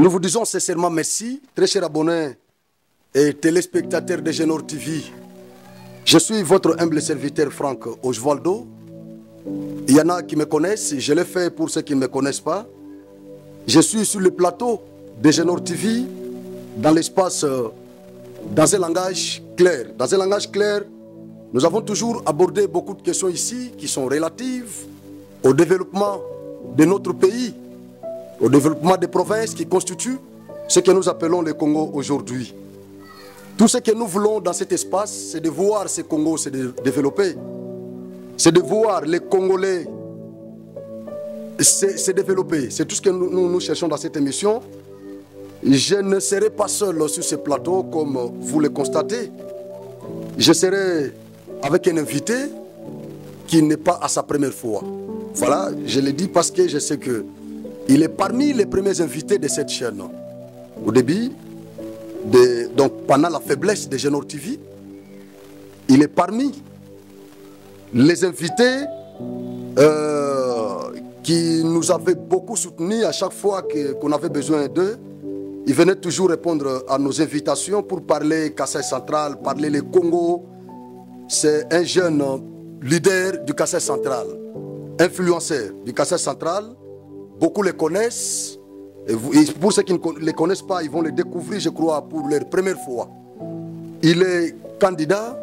Nous vous disons sincèrement merci, très chers abonnés et téléspectateurs de Genor TV. Je suis votre humble serviteur Franck Osvaldo. Il y en a qui me connaissent, je l'ai fait pour ceux qui ne me connaissent pas. Je suis sur le plateau de Genor TV, dans l'espace, dans un langage clair. Dans un langage clair, nous avons toujours abordé beaucoup de questions ici qui sont relatives au développement de notre pays, au développement des provinces qui constituent ce que nous appelons le Congo aujourd'hui. Tout ce que nous voulons dans cet espace, c'est de voir ce Congo se développer. C'est de voir les Congolais se développer. C'est tout ce que nous cherchons dans cette émission. Je ne serai pas seul sur ce plateau comme vous le constatez. Je serai avec un invité qui n'est pas à sa première fois. Voilà, je le dis parce que je sais qu'il est parmi les premiers invités de cette chaîne. Au début, donc pendant la faiblesse de Genor TV, il est parmi les invités qui nous avaient beaucoup soutenus à chaque fois qu'on avait besoin d'eux. Ils venaient toujours répondre à nos invitations pour parler Kassai central, parler le Congo. C'est un jeune leader du Kassai central, influenceur du Kassai central. Beaucoup le connaissent. Et pour ceux qui ne les connaissent pas, ils vont le découvrir, je crois, pour leur première fois. Il est candidat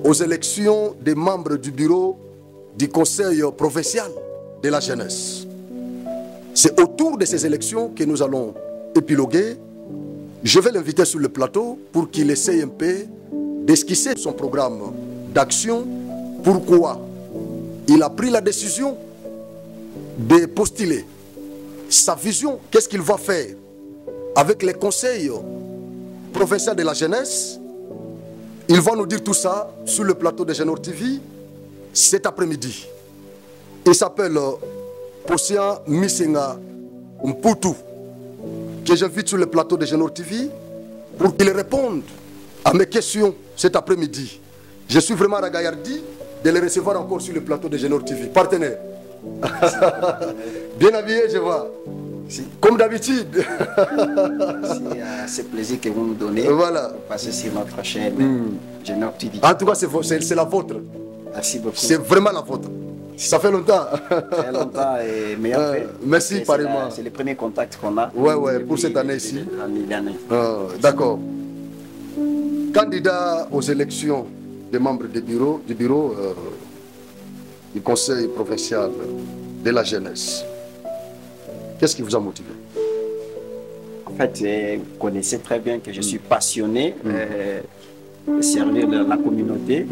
aux élections des membres du bureau du conseil provincial de la jeunesse. C'est autour de ces élections que nous allons épiloguer. Je vais l'inviter sur le plateau pour qu'il essaye un peu d'esquisser son programme d'action. Pourquoi il a pris la décision de postuler sa vision, qu'est-ce qu'il va faire avec les conseils provinciaux de la jeunesse. Il va nous dire tout ça sur le plateau de Genor TV cet après-midi. Il s'appelle Posian Misenga Mputu, que j'invite sur le plateau de Genor TV pour qu'il réponde à mes questions cet après-midi. Je suis vraiment ragaillardi de les recevoir encore sur le plateau de Genor TV. Partenaire. Bien habillé, je vois. Comme d'habitude. C'est plaisir que vous nous donnez. Voilà. Pour passer sur notre chaîne Genor TV. En tout cas, c'est la vôtre. Merci beaucoup. C'est vraiment la vôtre. Ça fait longtemps. Très longtemps et meilleur fait. Merci, pareillement. C'est le premier contact qu'on a. Ouais, pour cette année ici. D'accord. Candidat aux élections des membres du bureau du conseil provincial de la jeunesse. Qu'est-ce qui vous a motivé? En fait, vous connaissez très bien que je suis passionné de servir la communauté.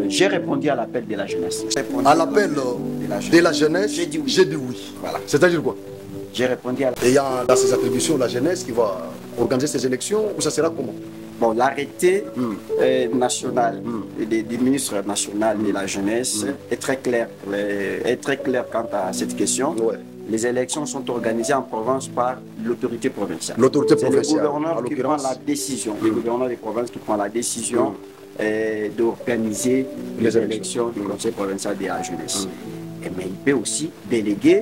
J'ai répondu à l'appel de la jeunesse. À l'appel de la jeunesse, j'ai dit oui. J'ai dit oui. Voilà. C'est-à-dire quoi? J'ai répondu à l'appel. Et il y a dans ses attributions la jeunesse qui va organiser ces élections, ou ça sera comment? Bon, l'arrêté national du ministre national de la jeunesse est très clair quant à cette question. Ouais. Les élections sont organisées en province par l'autorité provinciale. L'autorité provinciale. C'est le gouverneur qui prend la décision. Le gouverneur des provinces qui prend la décision d'organiser les élections du conseil provincial de la jeunesse. Mais il peut aussi déléguer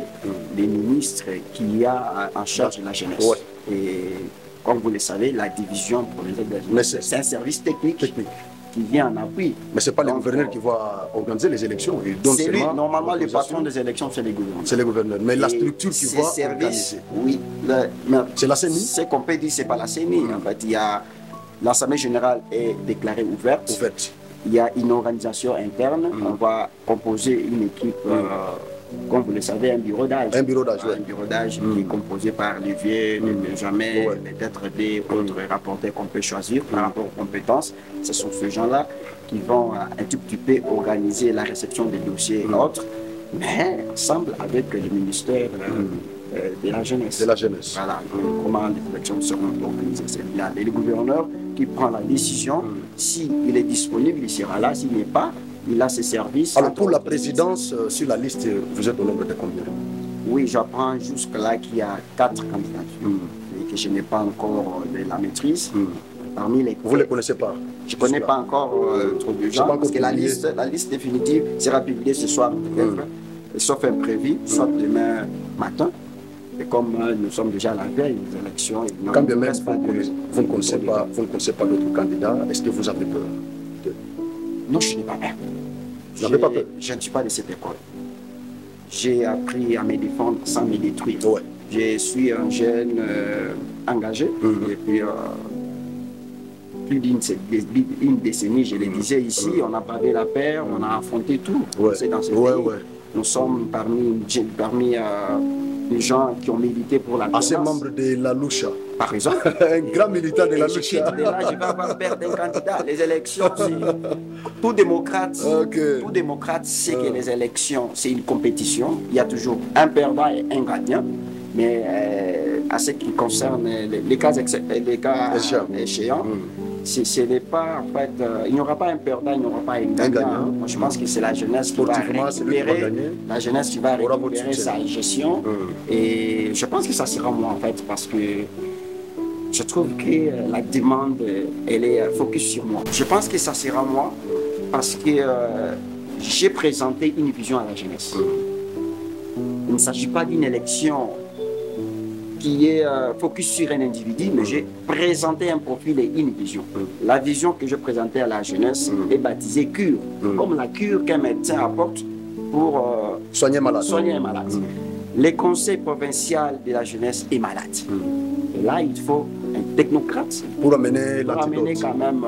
les ministres qu'il y a en charge de la jeunesse. Ouais. Et comme vous le savez, la division provinciale de la jeunesse, c'est un service technique qui vient en appui. Mais ce n'est pas le gouverneur qui va organiser les élections. C'est lui, normalement, le patron des élections, c'est le gouverneur. C'est le gouverneur. Mais la structure qui va organiser. Oui. C'est la CENI. Ce qu'on peut dire, ce n'est pas la CENI. En fait, il y a l'Assemblée générale est déclarée ouverte. Il y a une organisation interne. On va composer une équipe. Comme vous le savez, un bureau d'âge. Un bureau d'âge, un bureau d'âge qui est composé par les vieux, les Benjamin, peut-être des autres rapporteurs qu'on peut choisir par rapport aux compétences. Ce sont ces gens-là qui vont un tout petit peu organiser la réception des dossiers et autres, mais ensemble avec le ministère de la jeunesse. De la jeunesse. Voilà, comment les élections seront organisées. C'est bien le gouverneur qui prend la décision. S'il est disponible, il sera là. S'il n'est pas, il a ses services. Alors pour la présidence, sur la liste, vous êtes au nombre de combien? Oui, j'apprends jusque-là qu'il y a 4 candidatures et que je n'ai pas encore de la maîtrise. Parmi les... Vous ne les connaissez pas? Je ne connais pas encore trop de gens, parce que la liste définitive sera publiée ce soir, sauf imprévu, soit demain matin. Et comme nous sommes déjà à la veille des élections, quand bien même vous ne connaissez pas d'autres candidats, est-ce que vous avez peur Non, je n'ai pas peur. Vous n'avez pas peur? Je ne suis pas de cette école. J'ai appris à me défendre sans me détruire. Ouais. Je suis un jeune engagé. Et puis, plus d'une décennie, je le disais ici, on a pavé la paix, on a affronté tout. Ouais. Dans ce pays. Nous sommes parmi les gens qui ont milité pour la ancien membre de la Loucha. Par exemple. Un grand militant de la Loucha. Je vais avoir peur d'un candidat. Les élections, tout démocrate sait que les élections, c'est une compétition. Il y a toujours un perdant et un gagnant. Mais à ce qui concerne les cas échéants, ce n'est pas, en fait, il n'y aura pas un perdant, il n'y aura pas un gagnant. Moi, je pense que c'est la jeunesse qui va récupérer sa gestion. Et je pense que ça sera moi, en fait, parce que je trouve que la demande, elle est focus sur moi. Je pense que ça sera moi parce que j'ai présenté une vision à la jeunesse. Il ne s'agit pas d'une élection qui est focus sur un individu, mais j'ai présenté un profil et une vision. La vision que je présentais à la jeunesse est baptisée cure, comme la cure qu'un médecin apporte pour soigner un malade. Le conseil provincial de la jeunesse est malade. Et là, il faut un technocrate pour amener quand même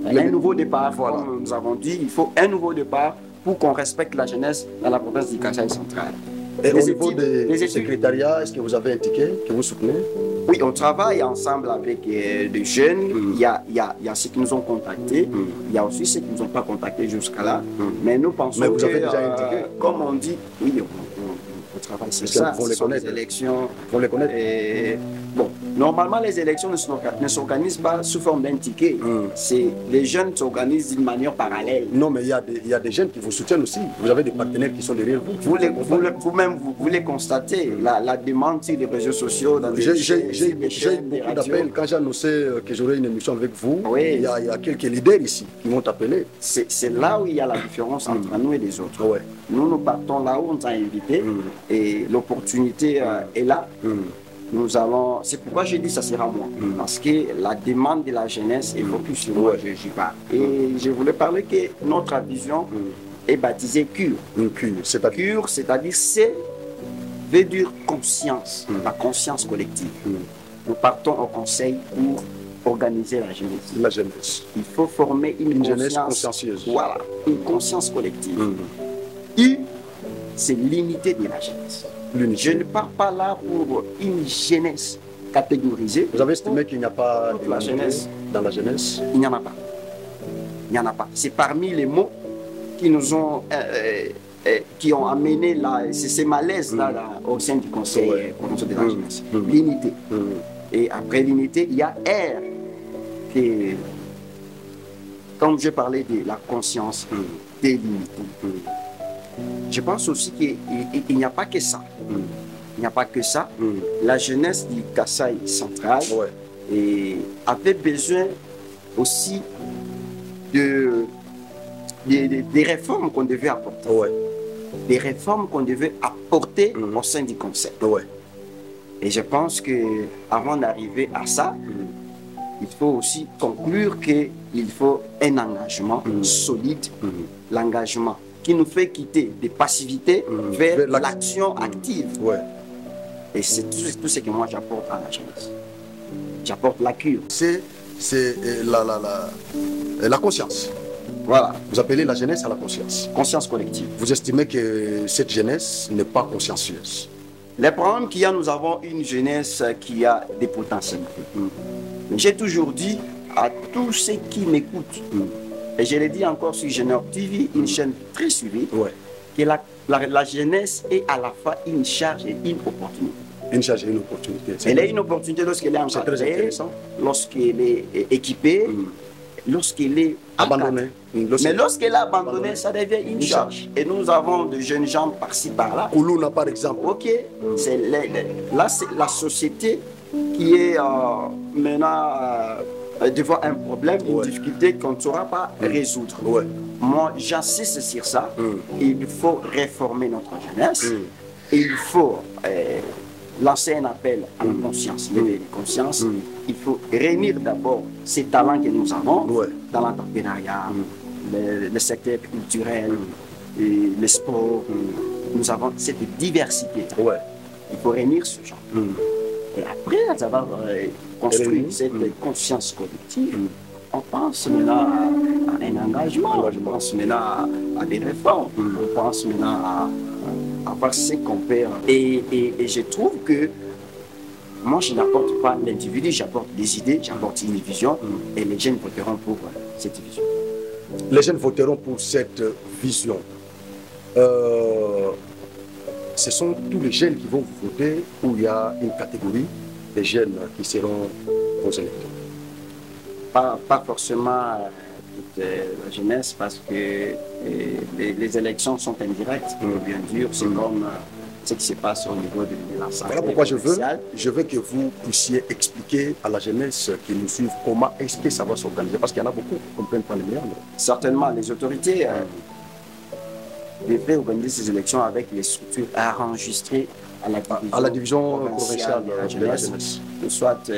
un nouveau départ. Voilà. Comme nous avons dit, il faut un nouveau départ pour qu'on respecte la jeunesse dans la province du Kasaï central. Et au niveau des secrétariats, est-ce que vous avez un ticket que vous soutenez? Oui, on travaille ensemble avec des jeunes. Il y a ceux qui nous ont contactés. Il y a aussi ceux qui ne nous ont pas contactés jusqu'à là. Mais nous pensons que vous avez déjà un ticket? Comme on dit, oui, on travaille sur ça. Vous les connaissez? Les élections. Vous les connaissez? Bon, normalement, les élections ne s'organisent pas sous forme d'un ticket. Les jeunes s'organisent d'une manière parallèle. Non, mais il y a des jeunes qui vous soutiennent aussi. Vous avez des partenaires qui sont derrière vous. Vous-même, vous les constatez. La demande sur les réseaux sociaux. J'ai eu beaucoup d'appels. Quand j'ai annoncé que j'aurais une émission avec vous, il y a quelques leaders ici qui m'ont appelé. C'est là où il y a la différence entre nous et les autres. Nous partons là où on nous a invités et l'opportunité est là. Nous allons, c'est pourquoi j'ai dit ça sera moi, parce que la demande de la jeunesse est focus sur moi, j'y parle. Et je voulais parler que notre vision est baptisée cure. Cure, c'est-à-dire c'est veut dire conscience, la conscience collective. Nous partons au conseil pour organiser la jeunesse. La jeunesse. Il faut former une jeunesse consciencieuse. Voilà, une conscience collective. U, c'est l'unité de la jeunesse. Je ne pars pas là pour une jeunesse catégorisée. Vous avez estimé qu'il n'y a pas de la jeunesse dans la jeunesse? Il n'y en a pas. Il n'y en a pas. C'est parmi les mots qui nous ont, qui ont amené ces malaises-là au sein du conseil de la jeunesse. L'unité. Et après l'unité, il y a R. Qui, comme je parlais de la conscience de l'unité. Je pense aussi qu'il n'y a pas que ça. Il n'y a pas que ça. La jeunesse du Kasaï central avait besoin aussi des réformes qu'on devait apporter. Des réformes qu'on devait apporter au sein du conseil. Et je pense qu'avant d'arriver à ça, il faut aussi conclure qu'il faut un engagement solide, l'engagement qui nous fait quitter des passivités vers l'action active. Et c'est tout ce que moi j'apporte à la jeunesse. J'apporte la cure. C'est la conscience. Voilà. Vous appelez la jeunesse à la conscience. Conscience collective. Vous estimez que cette jeunesse n'est pas consciencieuse? Les problèmes qu'il y a, nous avons une jeunesse qui a des potentialités. J'ai toujours dit à tous ceux qui m'écoutent, et je l'ai dit encore sur Génère TV, une chaîne très suivie, que la jeunesse est à la fois une charge et une opportunité. Une charge et une opportunité. Elle est une opportunité lorsqu'elle est encadrée, lorsqu'elle est équipée, lorsqu'elle est abandonnée. Mais lorsqu'elle est abandonnée, ça devient une charge. Et nous avons de jeunes gens par-ci, par-là. Koulouna, par exemple. Là, c'est la société qui est maintenant devant un problème, une difficulté qu'on ne saura pas résoudre. Moi, j'insiste sur ça. Il faut réformer notre jeunesse. Il faut lancer un appel à la conscience, l'éveil de conscience. Il faut réunir d'abord ces talents que nous avons dans l'entrepreneuriat, le secteur culturel, et le sport. Nous avons cette diversité. Il faut réunir ce genre. Et après avoir construit cette conscience collective, on pense maintenant à un engagement, on pense maintenant à des réformes, on pense maintenant à voir ce qu'on peut. Et je trouve que moi, je n'apporte pas l'individu, j'apporte des idées, j'apporte une vision, et les jeunes voteront pour cette vision. Les jeunes voteront pour cette vision. Ce sont tous les jeunes qui vont voter ou il y a une catégorie des jeunes qui seront vos électeurs? Pas forcément toute la jeunesse, parce que les élections sont indirectes, bien dur. C'est comme ce qui se passe au niveau de l'Assemblée. Voilà pourquoi je veux que vous puissiez expliquer à la jeunesse qui nous suit comment est-ce que ça va s'organiser, parce qu'il y en a beaucoup qui ne comprennent pas les méandres. Certainement, les autorités devraient organiser ces élections avec les structures enregistrées à la division provinciale de la jeunesse, soit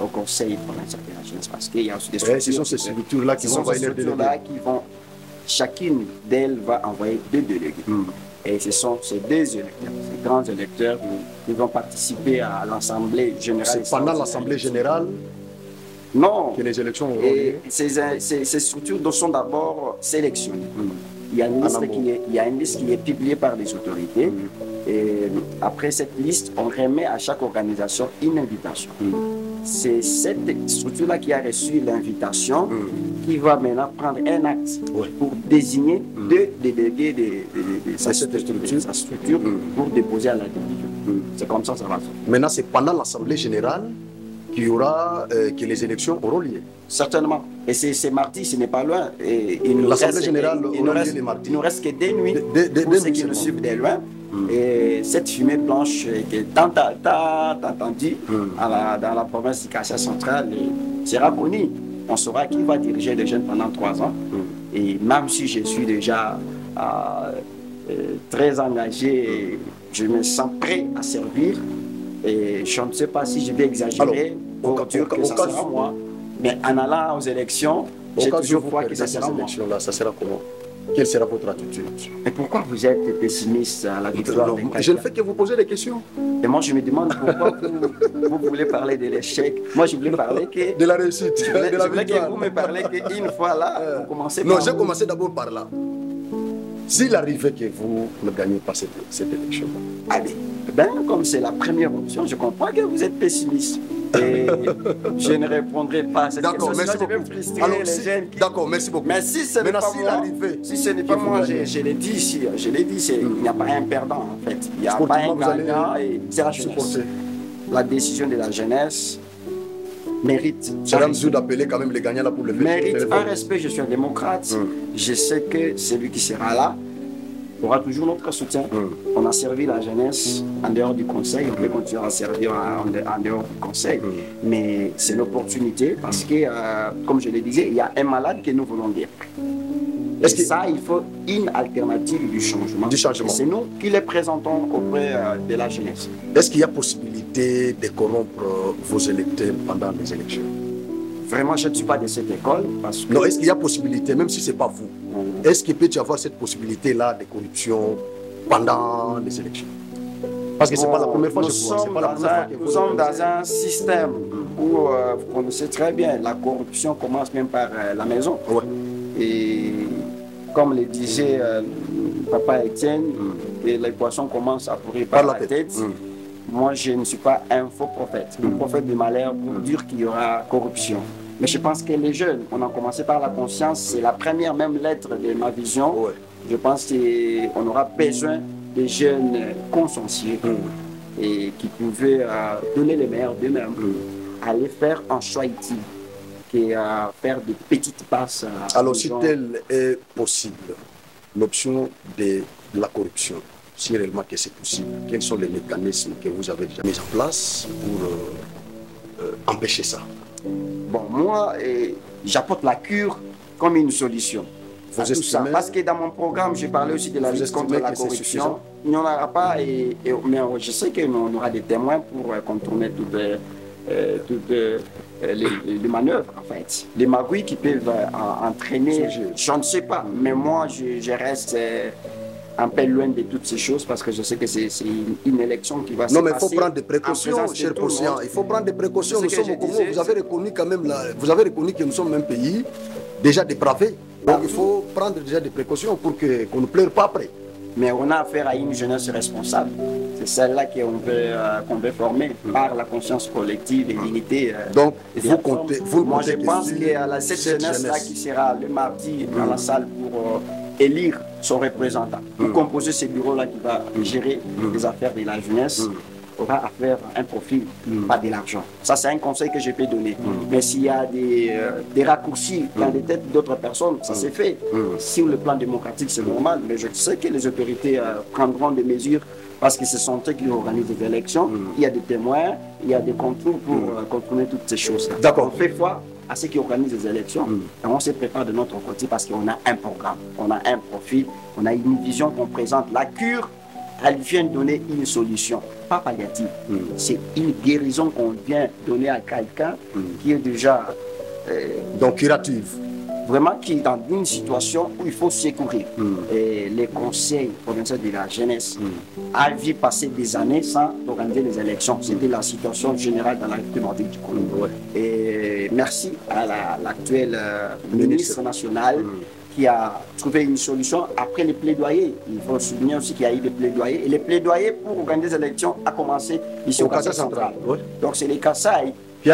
au conseil provincial de la jeunesse, parce qu'il y a aussi des structures. Ce sont ces structures-là qui vont envoyer les délégués. Chacune d'elles va envoyer 2 délégués. Et ce sont ces 2 électeurs, ces grands électeurs qui vont participer à l'Assemblée générale. C'est pendant l'Assemblée générale que les élections auront lieu. Ces structures sont d'abord sélectionnées. Il y a une liste qui est publiée par les autorités. Et après cette liste, on remet à chaque organisation une invitation. C'est cette structure-là qui a reçu l'invitation qui va maintenant prendre un acte pour désigner 2 délégués de sa structure pour déposer à la division. C'est comme ça que ça va se faire. Maintenant, c'est pendant l'Assemblée générale qu'il y aura, que les élections auront lieu. Certainement. Et c'est mardi, ce n'est pas loin. L'Assemblée générale aura lieu les mardis. Il nous reste que 2 nuits pour ceux qui nous suivent de loin. Et cette fumée blanche qui est tant attendue dans la province du Kasai central sera connue. On saura qui va diriger les jeunes pendant 3 ans. Et même si je suis déjà très engagé, je me sens prêt à servir. Et je ne sais pas si je vais exagérer pour dire que ça sera moi. Mais en allant aux élections, j'ai toujours crois que ça sera moi. Ça sera comment? Quelle sera votre attitude? Et pourquoi vous êtes pessimiste à la victoire? Je ne fais que vous poser des questions. Et moi, je me demande pourquoi vous voulez parler de l'échec. Moi, je voulais parler que... De la réussite, je voulais que vous me parlez qu'une fois là, vous commencez par... Non, j'ai commencé d'abord par là. S'il arrivait que vous ne gagnez pas cette élection. Allez, comme c'est la première option, je comprends que vous êtes pessimiste. Et je ne répondrai pas à cette question. D'accord, merci beaucoup. D'accord, merci beaucoup. Mais si ce n'est pas moi, si ce n'est pas moi, je l'ai dit ici, il n'y a pas un perdant en fait. Il n'y a pas un gagnant, et c'est la jeunesse. La décision de la jeunesse mérite. C'est la mesure d'appeler quand même les gagnants là pour le faire. Mérite un respect, je suis un démocrate. Je sais que celui qui sera là aura toujours notre soutien. On a servi la jeunesse en dehors du conseil, on peut continuer à servir en dehors du conseil. Mais c'est l'opportunité parce que, comme je le disais, il y a un malade que nous voulons guérir. Et ça, il faut une alternative du changement. C'est nous qui les présentons auprès de la jeunesse. Est-ce qu'il y a possibilité de corrompre vos électeurs pendant les élections? Vraiment, je ne suis pas de cette école. Parce que... Non, est-ce qu'il y a possibilité, même si ce n'est pas vous, est-ce qu'il peut y avoir cette possibilité-là de corruption pendant les élections? Parce que ce n'est pas la première fois que je crois. Nous sommes dans un système où vous connaissez très bien, la corruption commence même par la maison. Et comme le disait Papa Étienne, les poissons commencent à pourrir par la tête. Moi, je ne suis pas un faux prophète, un prophète du malheur pour dire qu'il y aura corruption. Mais je pense que les jeunes, on a commencé par la conscience, c'est la première même lettre de ma vision. Je pense qu'on aura besoin de jeunes consciencieux et qui pouvaient donner le meilleur d'eux-mêmes, aller faire un choix utile, qui faire de petites passes. Alors, si tel est possible, l'option de la corruption, si réellement que c'est possible, quels sont les mécanismes que vous avez déjà mis en place pour empêcher ça? Bon, moi, j'apporte la cure comme une solution. à tout ça. Parce que dans mon programme, j'ai parlé aussi de la lutte contre la corruption. Il n'y en aura pas, mais je sais qu'on aura des témoins pour contourner toutes les manœuvres, en fait. Les magouilles qui peuvent entraîner, je ne sais pas. Mais moi, je reste un peu loin de toutes ces choses parce que je sais que c'est une élection qui va se passer. Non, mais il faut prendre des précautions, cher Conscient. Il faut prendre des précautions. Nous sommes au Congo. Vous avez reconnu quand même, vous avez reconnu que nous sommes un pays déjà dépravé. Donc il faut prendre déjà des précautions pour qu'on ne pleure pas après. Mais on a affaire à une jeunesse responsable. C'est celle-là qu'on veut former par la conscience collective et l'unité. Donc, vous comptez. Moi, je pense qu'il y a cette jeunesse-là qui sera le mardi dans la salle pour élire son représentant. Pour composer ce bureau-là qui va gérer les affaires de la jeunesse, aura affaire à un profil, pas de l'argent. Ça, c'est un conseil que je peux donner. Mais s'il y a des raccourcis dans les têtes d'autres personnes, ça s'est fait. Sur le plan démocratique, c'est normal. Mais je sais que les autorités prendront des mesures parce que ce sont eux qui organisent des élections. Il y a des témoins, il y a des contrôles pour contrôler toutes ces choses-là. D'accord. On fait foi à ceux qui organisent les élections et on se prépare de notre côté parce qu'on a un programme, on a un profil, on a une vision qu'on présente. La cure, elle vient donner une solution, pas palliative. C'est une guérison qu'on vient donner à quelqu'un qui est déjà... donc curative. Vraiment qui est dans une situation où il faut secourir. Et les conseils provinciaux de la jeunesse a vu passer des années sans organiser les élections. C'était la situation générale dans la République nordique du Congo. Et merci à l'actuel ministre national qui a trouvé une solution après les plaidoyers. Il faut souligner aussi qu'il y a eu des plaidoyers. Et les plaidoyers pour organiser les élections a commencé ici au Kassai central. Donc c'est les Kassai qui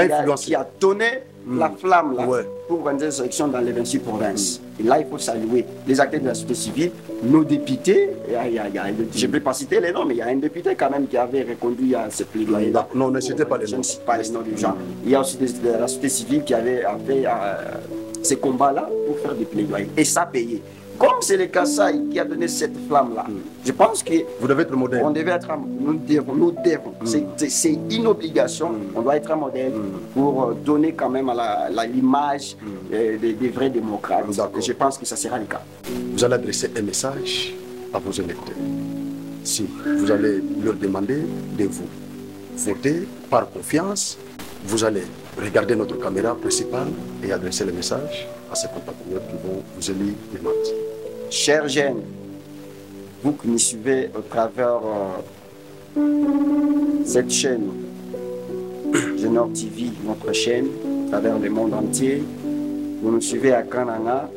a donné la flamme là, pour organiser les élections dans les 26 provinces. Et là, il faut saluer les acteurs de la société civile, nos députés. Je ne peux pas citer les noms, mais il y a un député quand même qui avait reconduit à ce plaidoyer. Non, ne citez pas les noms. Je ne cite pas les noms des gens. Il y a aussi de la société civile qui avait fait ces combats-là pour faire des plaidoyers. Et ça payé. Comme c'est le Kassai qui a donné cette flamme-là, je pense que vous devez être modèle. On devait être, nous devons. C'est une obligation. On doit être un modèle pour donner quand même l'image des vrais démocrates. Et je pense que ça sera le cas. Vous allez adresser un message à vos électeurs. Si vous allez leur demander de vous voter par confiance, vous allez regarder notre caméra principale et adresser le message à ces compatriotes qui vont vous élire les mardis. Chers jeunes, vous qui nous suivez au travers cette chaîne, Junior TV, notre chaîne, à travers le monde entier, vous nous suivez à Kananga,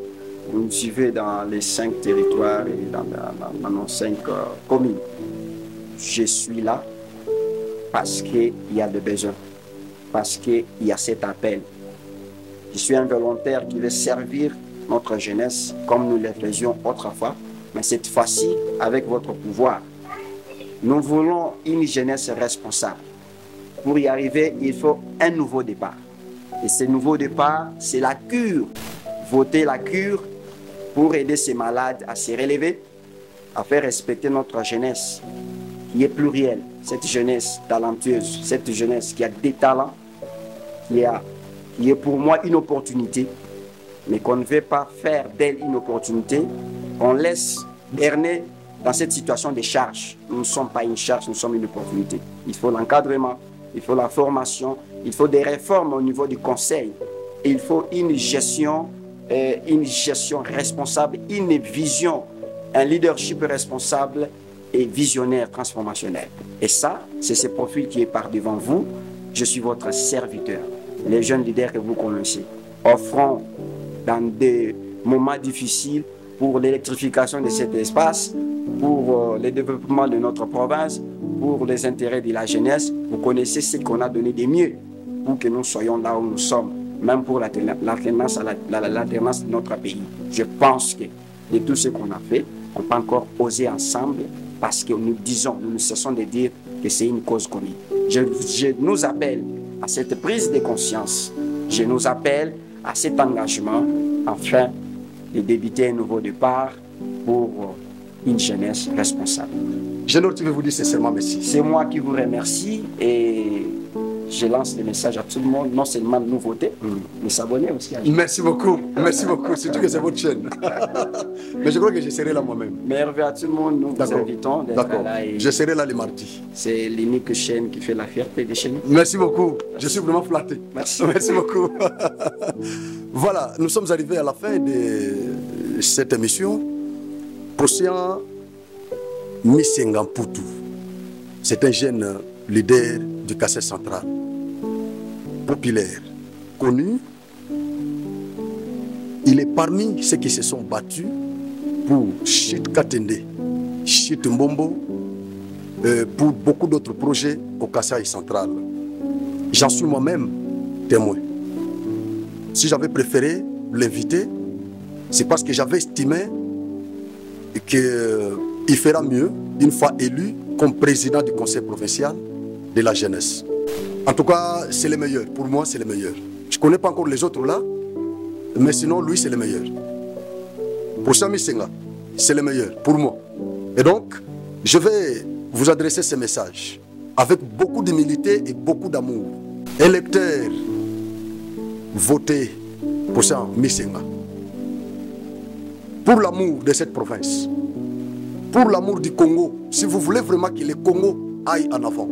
vous nous suivez dans les 5 territoires et dans nos 5 communes. Je suis là parce qu'il y a des besoins, parce qu'il y a cet appel. Je suis un volontaire qui veut servir notre jeunesse comme nous le faisions autrefois, mais cette fois-ci avec votre pouvoir. Nous voulons une jeunesse responsable. Pour y arriver, il faut un nouveau départ. Et ce nouveau départ, c'est la cure. Voter la cure pour aider ces malades à se relever, à faire respecter notre jeunesse qui est plurielle, cette jeunesse talentueuse, cette jeunesse qui a des talents, qui est pour moi une opportunité, mais qu'on ne veut pas faire d'elle une opportunité, on laisse berner dans cette situation de charge. Nous ne sommes pas une charge, nous sommes une opportunité. Il faut l'encadrement, il faut la formation, il faut des réformes au niveau du conseil, et il faut une gestion responsable, une vision, un leadership responsable et visionnaire transformationnel. Et ça, c'est ce profil qui est par devant vous. Je suis votre serviteur, les jeunes leaders que vous connaissez, offrant dans des moments difficiles pour l'électrification de cet espace, pour le développement de notre province, pour les intérêts de la jeunesse. Vous connaissez ce qu'on a donné de mieux pour que nous soyons là où nous sommes, même pour l'alternance de notre pays. Je pense que de tout ce qu'on a fait, on peut encore oser ensemble parce que nous ne cessons de dire que c'est une cause commune. Je nous appelle à cette prise de conscience. Je nous appelle à cet engagement afin de débuter un nouveau départ pour une jeunesse responsable. Junior, tu veux vous dire sincèrement merci. C'est moi qui vous remercie et je lance des messages à tout le monde, non seulement de nous voter, mais s'abonner aussi. Merci beaucoup, surtout que c'est votre chaîne. Mais je crois que je serai là moi-même. Mais Hervé, à tout le monde, nous vous invitons d'être là. Je serai là les mardis. C'est l'unique chaîne qui fait la fierté des chaînes. Merci beaucoup, je suis vraiment flatté. Merci. Merci beaucoup. Voilà, nous sommes arrivés à la fin de cette émission. Procéan Misenga Mputu, c'est un jeune leader du Kassai central, populaire, connu. Il est parmi ceux qui se sont battus pour Chit Katende, Chit Mbombo, pour beaucoup d'autres projets au Kassai central. J'en suis moi-même témoin. Si j'avais préféré l'inviter, c'est parce que j'avais estimé qu'il fera mieux une fois élu comme président du conseil provincial de la jeunesse. En tout cas, c'est le meilleur. Pour moi, c'est le meilleur. Je ne connais pas encore les autres là, mais sinon, lui, c'est le meilleur. Pour Sami Senga, c'est le meilleur, pour moi. Et donc, je vais vous adresser ce message avec beaucoup d'humilité et beaucoup d'amour. Électeurs, votez pour Sami Senga. Pour l'amour de cette province, pour l'amour du Congo, si vous voulez vraiment que le Congo aille en avant,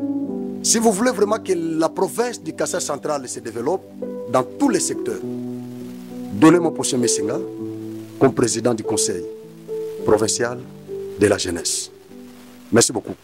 si vous voulez vraiment que la province du Kassai central se développe dans tous les secteurs, donnez-moi pour Sami Senga comme président du conseil provincial de la jeunesse. Merci beaucoup.